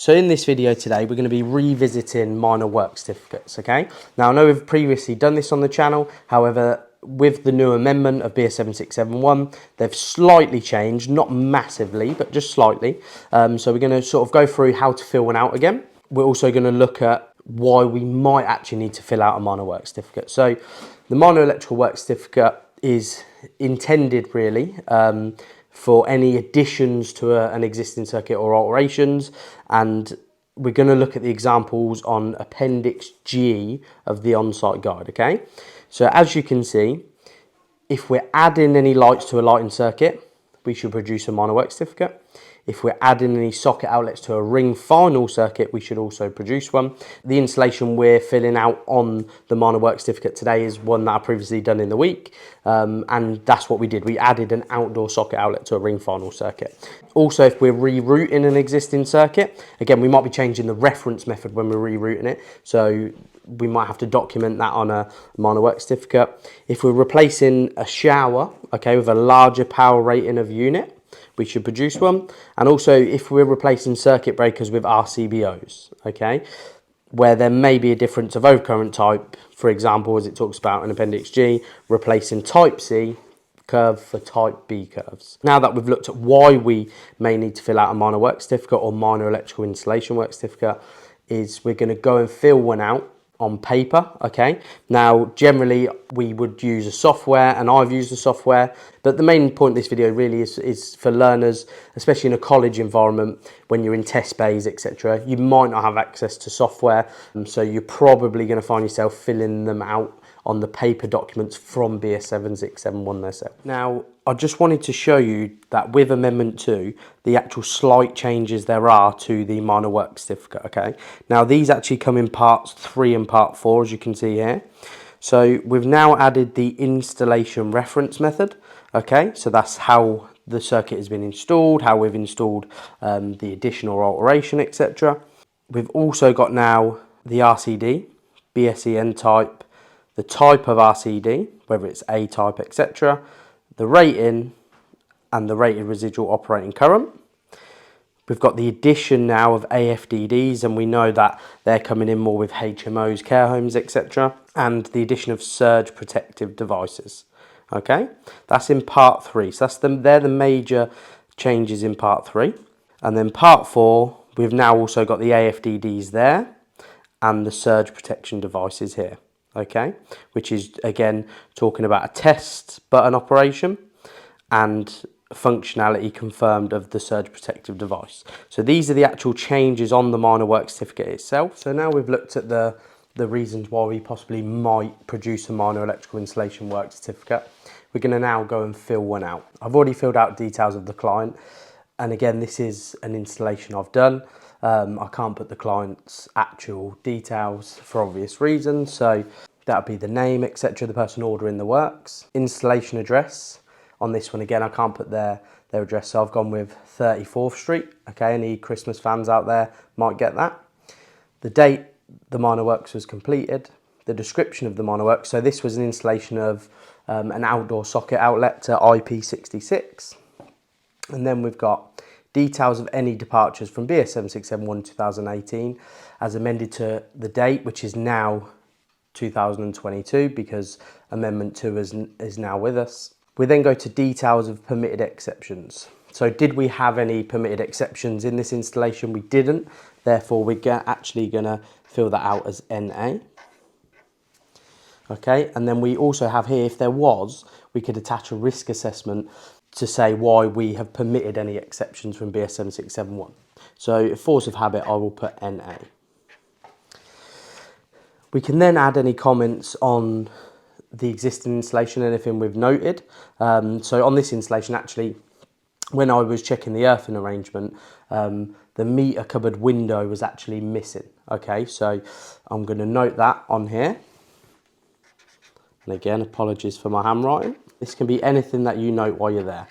So in this video today, we're going to be revisiting minor work certificates, okay? Now, I know we've previously done this on the channel, however, with the new amendment of BS 7671, they've slightly changed, not massively, but just slightly. So we're going to sort of go through how to fill one out again. We're also going to look at why we might actually need to fill out a minor work certificate. So the minor electrical work certificate is intended really for any additions to an existing circuit or alterations, and we're going to look at the examples on Appendix G of the on-site guide, okay? So as you can see, if we're adding any lights to a lighting circuit, we should produce a minor work certificate. If we're adding any socket outlets to a ring final circuit, we should also produce one. The installation we're filling out on the minor work certificate today is one that I've previously done in the week, and that's what we did. We added an outdoor socket outlet to a ring final circuit. Also, if we're rerouting an existing circuit, again, we might be changing the reference method when we're rerouting it, so we might have to document that on a minor work certificate. If we're replacing a shower, okay, with a larger power rating of unit, we should produce one. And also if we're replacing circuit breakers with RCBOs, okay, where there may be a difference of overcurrent type, for example, as it talks about in Appendix G, replacing type C curve for type B curves. Now that we've looked at why we may need to fill out a minor work certificate or minor electrical installation work certificate, is we're going to go and fill one out on paper, okay? Now, generally, we would use a software, and I've used the software, but the main point of this video really is for learners, especially in a college environment, when you're in test bays, etc. You might not have access to software, so you're probably going to find yourself filling them out on the paper documents from BS 7671 themselves. Now, I just wanted to show you that with Amendment 2, the actual slight changes there are to the minor work certificate, okay? Now, these actually come in parts 3 and part 4, as you can see here. So we've now added the installation reference method, okay? So that's how the circuit has been installed, how we've installed the addition or alteration, etc. We've also got now the RCD, BSEN type, the type of RCD, whether it's A type, etc., the rating, and the rated residual operating current. We've got the addition now of AFDDs, and we know that they're coming in more with HMOs, care homes, etc., and the addition of surge protective devices. Okay, that's in part 3. So they're the major changes in part 3. And then part 4, we've now also got the AFDDs there and the surge protection devices here. Okay, which is again talking about a test button operation and functionality confirmed of the surge protective device. So these are the actual changes on the minor work certificate itself. So now we've looked at the reasons why we possibly might produce a minor electrical installation work certificate. We're going to now go and fill one out. I've already filled out details of the client, and again, this is an installation I've done. I can't put the client's actual details for obvious reasons, so that'll be the name, etc., the person ordering the works. Installation address. On this one, again, I can't put their address, so I've gone with 34th Street. Okay, any Christmas fans out there might get that. The date the minor works was completed. The description of the minor works. So this was an installation of an outdoor socket outlet to IP66. And then we've got details of any departures from BS 7671 2018 as amended to the date, which is now 2022 because Amendment 2 is now with us. We then go to details of permitted exceptions. So did we have any permitted exceptions in this installation? We didn't. Therefore, we're actually going to fill that out as NA. Okay, and then we also have here, if there was, we could attach a risk assessment to say why we have permitted any exceptions from BS 7671. So, force of habit, I will put NA. We can then add any comments on the existing installation, anything we've noted. So on this installation, actually, when I was checking the earthing arrangement, the meter cupboard window was actually missing. Okay, so I'm going to note that on here. And again, apologies for my handwriting. This can be anything that you note while you're there.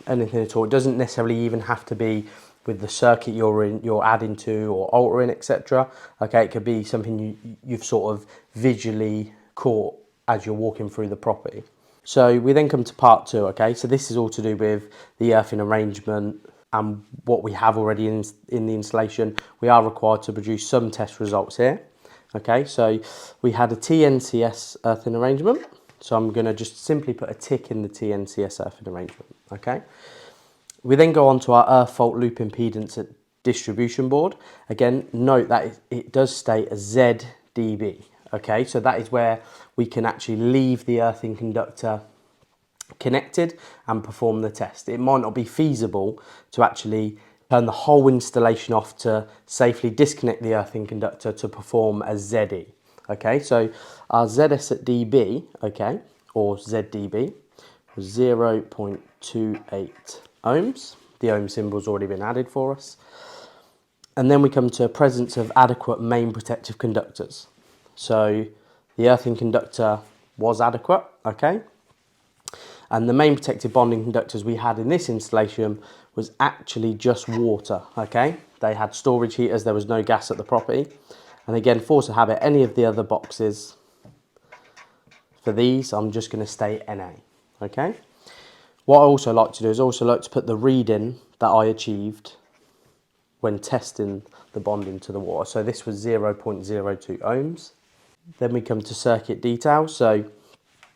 Anything at all. It doesn't necessarily even have to be with the circuit you're adding to or altering, etc. Okay, it could be something you've sort of visually caught as you're walking through the property. So we then come to part 2, okay? So this is all to do with the earthing arrangement, and what we have already in the installation, we are required to produce some test results here. Okay, so we had a TNCS earthing arrangement. So I'm going to just simply put a tick in the TNCS earthing arrangement. Okay. We then go on to our earth fault loop impedance at distribution board. Again, note that it does state a ZdB. Okay, so that is where we can actually leave the earthing conductor connected and perform the test. It might not be feasible to actually turn the whole installation off to safely disconnect the earthing conductor to perform a ZE. Okay, so our ZS at dB, okay, or ZdB, was 0.28 ohms. The ohm symbol's already been added for us. And then we come to presence of adequate main protective conductors. So the earthing conductor was adequate, okay? And the main protective bonding conductors we had in this installation was actually just water, okay? They had storage heaters, there was no gas at the property. And again, force of habit, any of the other boxes for these, I'm just going to state NA, okay? What I also like to do is also like to put the reading that I achieved when testing the bonding to the water. So this was 0.02 ohms. Then we come to circuit details. So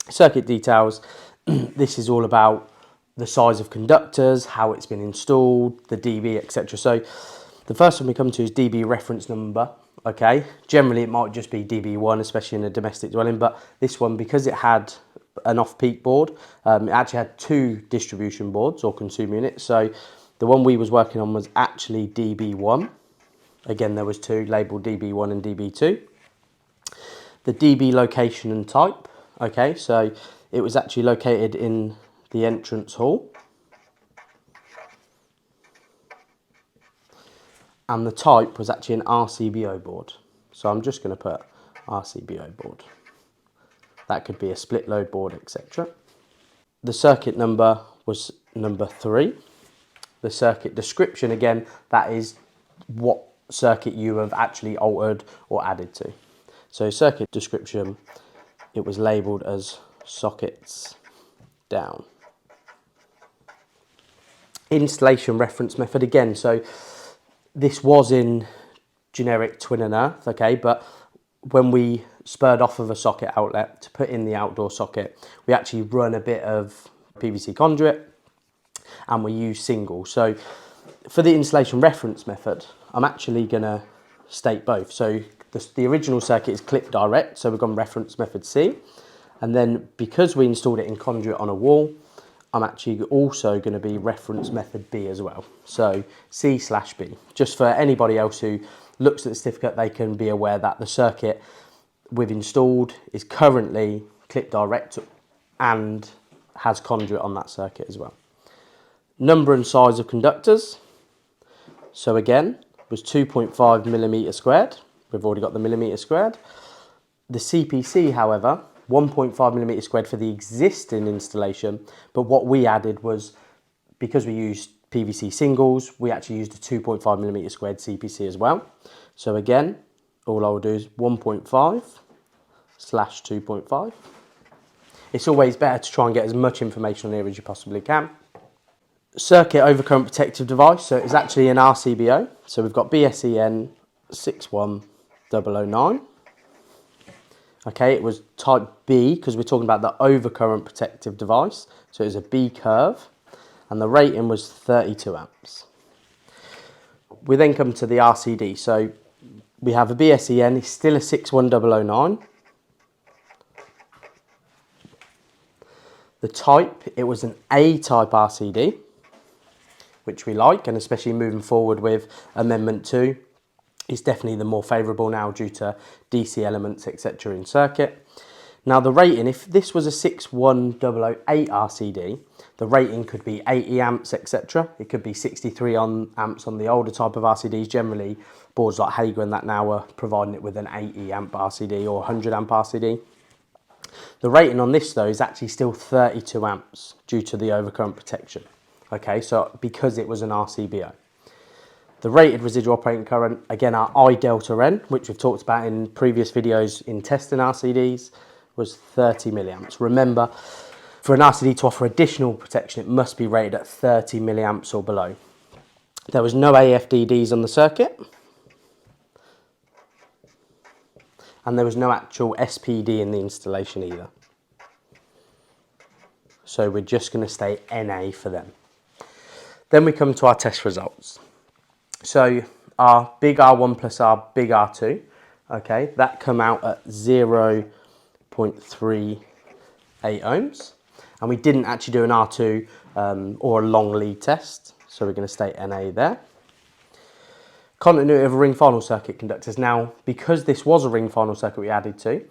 circuit details, this is all about the size of conductors, how it's been installed, the dB, etc. So the first one we come to is dB reference number. Okay, generally it might just be dB1, especially in a domestic dwelling, but this one, because it had an off-peak board, it actually had two distribution boards or consumer units. So the one we was working on was actually dB1. Again, there was two labeled dB1 and dB2. The dB location and type. Okay, so it was actually located in the entrance hall. And the type was actually an RCBO board. So I'm just going to put RCBO board. That could be a split load board, etc. The circuit number was number 3. The circuit description, again, that is what circuit you have actually altered or added to. So circuit description, it was labelled as sockets down. Installation reference method again, so this was in generic twin and earth, okay, but when we spurred off of a socket outlet to put in the outdoor socket, we actually run a bit of PVC conduit and we use single. So for the installation reference method, I'm actually going to state both. So the original circuit is clip direct, so we've gone reference method C, and then because we installed it in conduit on a wall, I'm actually also going to be reference method B as well. So C/B. Just for anybody else who looks at the certificate, they can be aware that the circuit we've installed is currently clip direct and has conduit on that circuit as well. Number and size of conductors. So again, was 2.5 millimetre squared. We've already got the millimetre squared. The CPC, however, 1.5 millimetre squared for the existing installation, but what we added was, because we used PVC singles, we actually used a 2.5 millimetre squared CPC as well. So again, all I will do is 1.5/2.5. It's always better to try and get as much information on here as you possibly can. Circuit overcurrent protective device, so it's actually an RCBO. So we've got BSEN 61009. Okay, it was type B because we're talking about the overcurrent protective device. So it was a B curve and the rating was 32 amps. We then come to the RCD. So we have a BSEN, it's still a 61009. The type, it was an A-type RCD, which we like, and especially moving forward with Amendment 2. It's definitely the more favourable now due to DC elements, etc. in circuit. Now the rating, if this was a 61008 RCD, the rating could be 80 amps, etc. It could be 63 amps on the older type of RCDs. Generally, boards like Hager and that now are providing it with an 80 amp RCD or 100 amp RCD. The rating on this though is actually still 32 amps due to the overcurrent protection. Okay, so because it was an RCBO. The rated residual operating current, again, our I delta N, which we've talked about in previous videos in testing RCDs, was 30 milliamps. Remember, for an RCD to offer additional protection, it must be rated at 30 milliamps or below. There was no AFDDs on the circuit. And there was no actual SPD in the installation either. So we're just going to stay NA for them. Then we come to our test results. So our big R1 plus our big R2, okay, that come out at 0.38 ohms. And we didn't actually do an R2 or a long lead test. So we're going to stay NA there. Continuity of ring final circuit conductors. Now, because this was a ring final circuit we added to,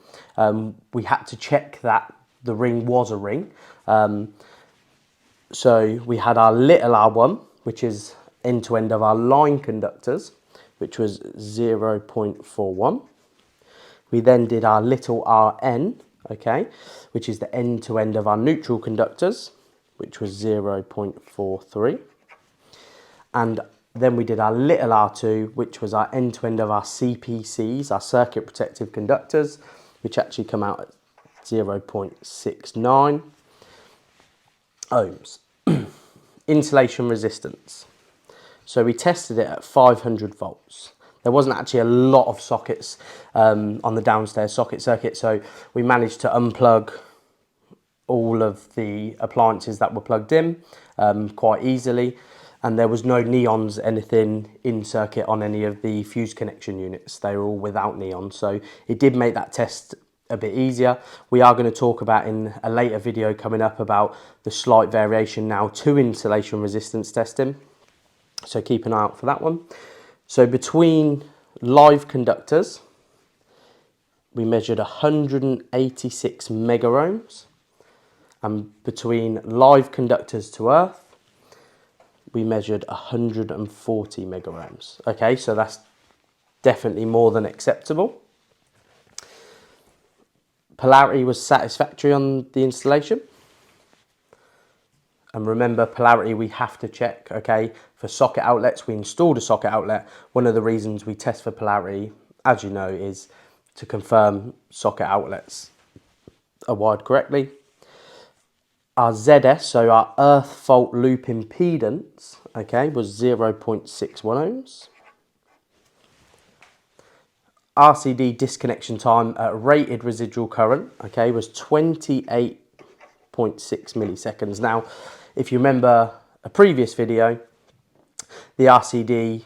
we had to check that the ring was a ring. So we had our little R1, which is end to end of our line conductors, which was 0.41. We then did our little Rn, okay, which is the end to end of our neutral conductors, which was 0.43. And then we did our little R2, which was our end to end of our CPCs, our circuit protective conductors, which actually come out at 0.69 ohms. Insulation resistance. So we tested it at 500 volts. There wasn't actually a lot of sockets on the downstairs socket circuit, so we managed to unplug all of the appliances that were plugged in quite easily, and there was no neons, anything in circuit on any of the fuse connection units. They were all without neon, so it did make that test a bit easier. We are going to talk about in a later video coming up about the slight variation now to insulation resistance testing, so keep an eye out for that one. So between live conductors, we measured 186 mega ohms, and between live conductors to earth, we measured 140 mega ohms. Okay, so that's definitely more than acceptable. Polarity was satisfactory on the installation. And remember, polarity we have to check, okay? For socket outlets, we installed a socket outlet. One of the reasons we test for polarity, as you know, is to confirm socket outlets are wired correctly. Our ZS, so our earth fault loop impedance, okay, was 0.61 ohms. RCD disconnection time at rated residual current, okay, was 28.6 milliseconds. Now, if you remember a previous video, the RCD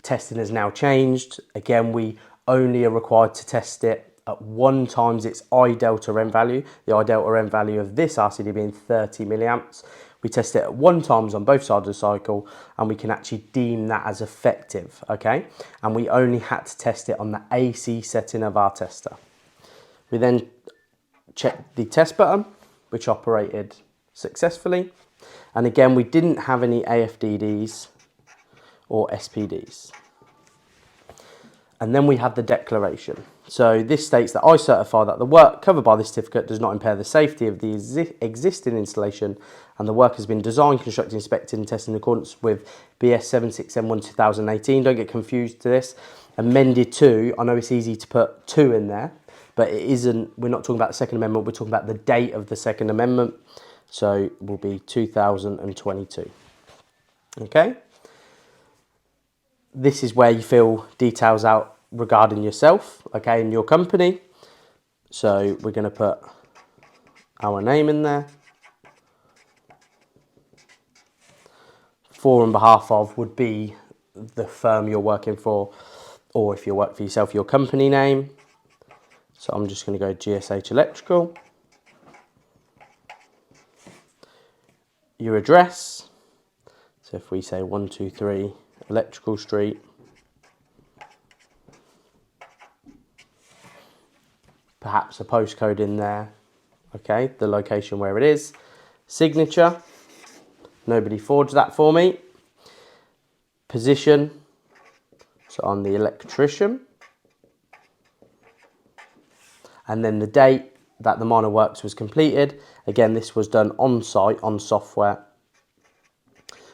testing has now changed. Again, we only are required to test it at 1 times its I delta M value. The I delta M value of this RCD being 30 milliamps. We test it at 1 times on both sides of the cycle, and we can actually deem that as effective, okay? And we only had to test it on the AC setting of our tester. We then checked the test button, which operated successfully. And again, we didn't have any AFDDs or SPDs. And then we have the declaration. So this states that I certify that the work covered by this certificate does not impair the safety of the existing installation, and the work has been designed, constructed, inspected and tested in accordance with BS 7671 2018. Don't get confused to this. Amended to, I know it's easy to put 2 in there, but it isn't. We're not talking about the Second Amendment, we're talking about the date of the Second Amendment. So it will be 2022. Okay? This is where you fill details out regarding yourself, okay, and your company. So we're going to put our name in there. For and behalf of would be the firm you're working for, or if you work for yourself, your company name. So I'm just going to go GSH Electrical. Your address. So if we say 123 Electrical Street, perhaps a postcode in there, okay, the location where it is. Signature, nobody forged that for me. Position, so I'm the electrician. And then the date that the minor works was completed. Again, this was done on site, on software.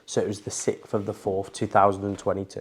So it was the 6th of the 4th, 2022.